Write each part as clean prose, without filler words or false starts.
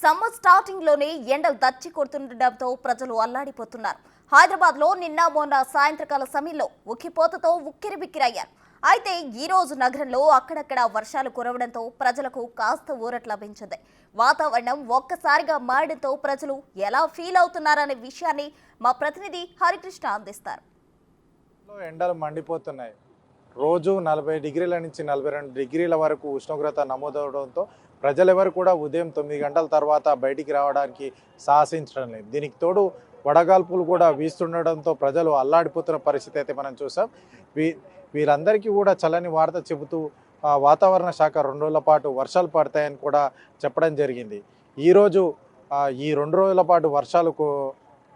Summer starting లోనే ఎండలు దచ్చి కొడుతుండటంతో ప్రజలు అల్లాడిపోతున్నారు. హైదరాబాద్ లో నిన్న మొన్న సాయంత్రకాల సమయంలో ఉక్కిపోతతో ఉక్కిరిబిక్కిరయ్యారు. అయితే ఈ రోజు నగరంలో అక్కడక్కడ వర్షాలు కురవడంతో ప్రజలకు కాస్త ఊరట లభించింది. వాతావరణం ఒక్కసారిగా మారడంతో ప్రజలు ఎలా ఫీల్ అవుతున్నారనే విషయాన్ని మా ప్రతినిధి హరికృష్ణ అందిస్తారు. ఎండలు మండిపోతున్నాయి. రోజు 40 డిగ్రీల నుంచి 42 డిగ్రీల వరకు ఉష్ణోగ్రత నమోదవడంతో ప్రజలెవరు కూడా ఉదయం 9 గంటల తర్వాత బయటికి రావడానికి సాహసించడం లేదు. దీనికి తోడు వడగాల్పులు కూడా వీస్తుండడంతో ప్రజలు అల్లాడిపోతున్న పరిస్థితి అయితే మనం చూసాం. వీరందరికీ కూడా చల్లని వార్త చెబుతూ వాతావరణ శాఖ 2 రోజుల పాటు వర్షాలు పడతాయని కూడా చెప్పడం జరిగింది. ఈరోజు ఈ 2 రోజుల పాటు వర్షాలు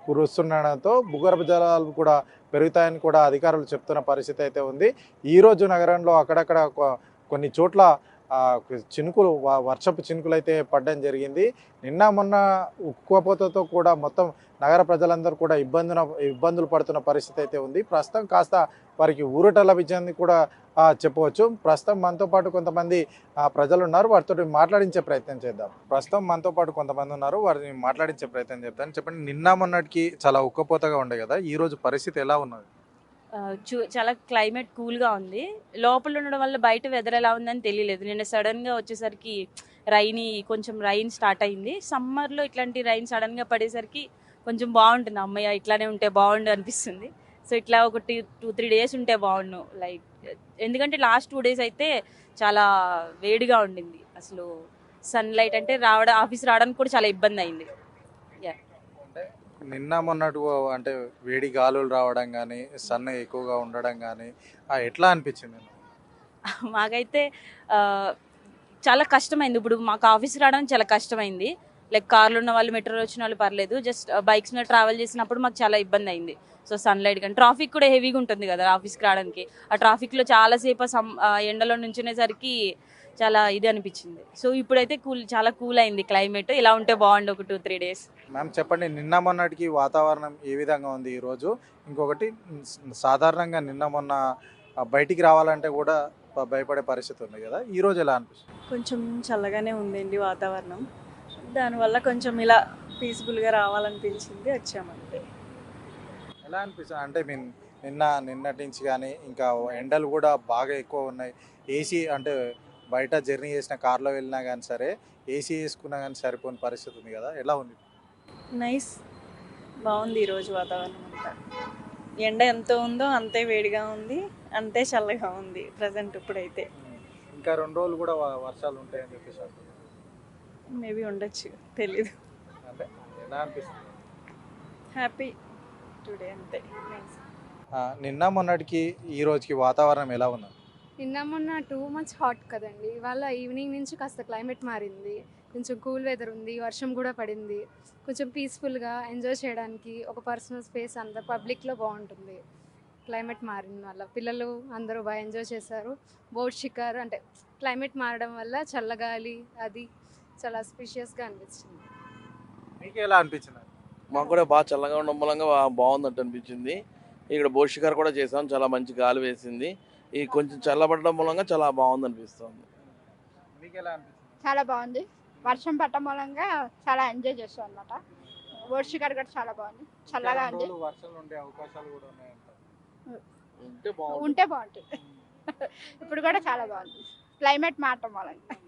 కురుస్తుండడంతో భూగర్భ జలాలు కూడా పెరుగుతాయని కూడా అధికారులు చెప్తున్న పరిస్థితి అయితే ఉంది. ఈరోజు నగరంలో అక్కడక్కడ కొన్ని చోట్ల చినుకులు వర్షపు చినుకులు అయితే పడడం జరిగింది. నిన్న మొన్న ఉక్కపోతతో కూడా మొత్తం నగర ప్రజలందరూ కూడా ఇబ్బందులు పడుతున్న పరిస్థితి అయితే ఉంది. ప్రస్తుతం కాస్త వారికి ఊరట లభించింది కూడా చెప్పవచ్చు. ప్రస్తుతం మనతో పాటు కొంతమంది ప్రజలు ఉన్నారు, వారితో మాట్లాడించే ప్రయత్నం చేద్దాం. ప్రస్తుతం మనతో పాటు కొంతమంది ఉన్నారు, వారిని మాట్లాడించే ప్రయత్నం చేద్దాం. చెప్పండి, నిన్న మొన్నటికి చాలా ఉక్కపోతగా ఉండే కదా, ఈ రోజు పరిస్థితి ఎలా ఉన్నది? చాలా క్లైమేట్ కూల్గా ఉంది. లోపల ఉండడం వల్ల బయట వెదర్ ఎలా ఉందని తెలియలేదు. నిన్న సడన్గా వచ్చేసరికి కొంచెం రైన్ స్టార్ట్ అయింది. సమ్మర్లో ఇట్లాంటి రైన్ సడన్గా పడేసరికి కొంచెం బాగుంటుంది. అమ్మయ్య ఇట్లానే ఉంటే బాగుండు అనిపిస్తుంది. సో ఇట్లా ఒక 2-3 డేస్ ఉంటే బాగుండు. లైక్ ఎందుకంటే లాస్ట్ 2 డేస్ అయితే చాలా వేడిగా ఉండింది. అసలు సన్లైట్ అంటే ఆఫీస్ రావడానికి కూడా చాలా ఇబ్బంది అయింది. నిన్న మొన్నటి అంటే వేడి గాలులు రావడం కానీ సన్ ఎక్కువగా ఉండడం కానీ ఎట్లా అనిపించింది? మాకైతే చాలా కష్టమైంది. ఇప్పుడు మాకు ఆఫీస్ రావడం చాలా కష్టమైంది. లైక్ కార్లు ఉన్న వాళ్ళు, మెట్రోలో వచ్చిన వాళ్ళు పర్లేదు. జస్ట్ బైక్స్ మీద ట్రావెల్ చేసినప్పుడు మాకు చాలా ఇబ్బంది అయింది. సో సన్లైట్ కానీ ట్రాఫిక్ కూడా హెవీగా ఉంటుంది కదా ఆఫీస్కి రావడానికి. ఆ ట్రాఫిక్లో చాలాసేపు ఎండలో నుంచునేసరికి చాలా ఇది అనిపించింది. సో ఇప్పుడైతే చాలా కూల్ అయింది క్లైమేట్. ఇలా ఉంటే బాగుండు ఒక 2-3 డేస్. మ్యామ్ చెప్పండి, నిన్న మొన్నటికి వాతావరణం ఏ విధంగా ఉంది ఈరోజు? ఇంకొకటి, సాధారణంగా నిన్న మొన్న బయటికి రావాలంటే కూడా భయపడే పరిస్థితి ఉంది కదా, ఈ రోజు ఎలా అనిపిస్తుంది? కొంచెం చల్లగానే ఉందండి వాతావరణం. దానివల్ల కొంచెం ఇలా పీస్ఫుల్గా రావాలనిపించింది, వచ్చామంటే. ఎలా అనిపిస్తుంది అంటే నిన్నటి నుంచి కానీ ఇంకా ఎండలు కూడా బాగా ఎక్కువ ఉన్నాయి. ఏసీ అంటే బయట జర్నీ చేసిన కార్లో వెళ్ళినా కానీ సరే ఏసీ వేసుకున్నా కానీ సరిపోని పరిస్థితి ఉంది కదా, ఎలా ఉంది? నైస్, బాగుంది ఈరోజు వాతావరణం అంతా. ఎండ ఎంత ఉందో అంతే వేడిగా ఉంది, అంతే చల్లగా ఉంది ప్రజెంట్ ఇప్పుడైతే. ఇంకా 2 రోజులు కూడా వర్షాలు ఉంటాయని చెప్పేసి అంటున్నారు. మేబీ ఉండొచ్చు, తెలీదు. అంటే ఎలా అనిపిస్తుంది? హ్యాపీ టుడే అంతే. నిన్న మొన్నటికి ఈ రోజుకి వాతావరణం ఎలా ఉన్నది? నిన్న మొన్న టూ మచ్ హాట్ కదండి. ఇవాళ ఈవినింగ్ నుంచి కాస్త క్లైమేట్ మారింది, కొంచెం కూల్ వెదర్ ఉంది, వర్షం కూడా పడింది. కొంచెం పీస్ఫుల్గా ఎంజాయ్ చేయడానికి ఒక పర్సనల్ స్పేస్ అంతా పబ్లిక్లో బాగుంటుంది. క్లైమేట్ మారింది వల్ల పిల్లలు అందరూ బాగా ఎంజాయ్ చేశారు. బోట్ షికారు అంటే క్లైమేట్ మారడం వల్ల చల్లగాలి అది చాలా స్పెషియస్గా అనిపించింది. మీకు ఎలా అనిపించింది? మాకు కూడా బాగా చల్లగా ఉండడం మూలంగా బాగుందంట అనిపించింది. ఇక్కడ బోట్ షికారు కూడా చేసాం, చాలా మంచి గాలి వేసింది. ఈ కొంచెం చల్లబడడం మూలంగా చాలా బాగుంది అనిపిస్తుంది. చాలా బాగుంది. వర్షం పట్టడం మూలంగా చాలా ఎంజాయ్ చేస్తాం అనమాట. బోట్ షికారు కూడా చాలా బాగుంది, చల్లగా ఉంది. ఉంటే బాగుంటుంది. ఇప్పుడు కూడా చాలా బాగుంది క్లైమేట్ మారటం మూలంగా.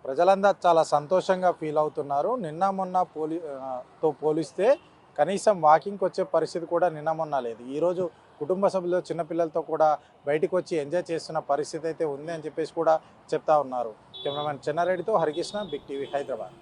ప్రజలందరూ చాలా సంతోషంగా ఫీల్ అవుతున్నారు. నిన్న మొన్న తో పోలిస్తే కనీసం వాకింగ్కి వచ్చే పరిస్థితి కూడా నిన్న మొన్న లేదు. ఈరోజు కుటుంబ సభ్యులు చిన్నపిల్లలతో కూడా బయటకు వచ్చి ఎంజాయ్ చేస్తున్న పరిస్థితి అయితే ఉంది అని చెప్పేసి కూడా చెప్తా ఉన్నారు. కెమెరామెన్ చెన్నారెడ్డితో హరికృష్ణ, బిగ్ టీవీ, హైదరాబాద్.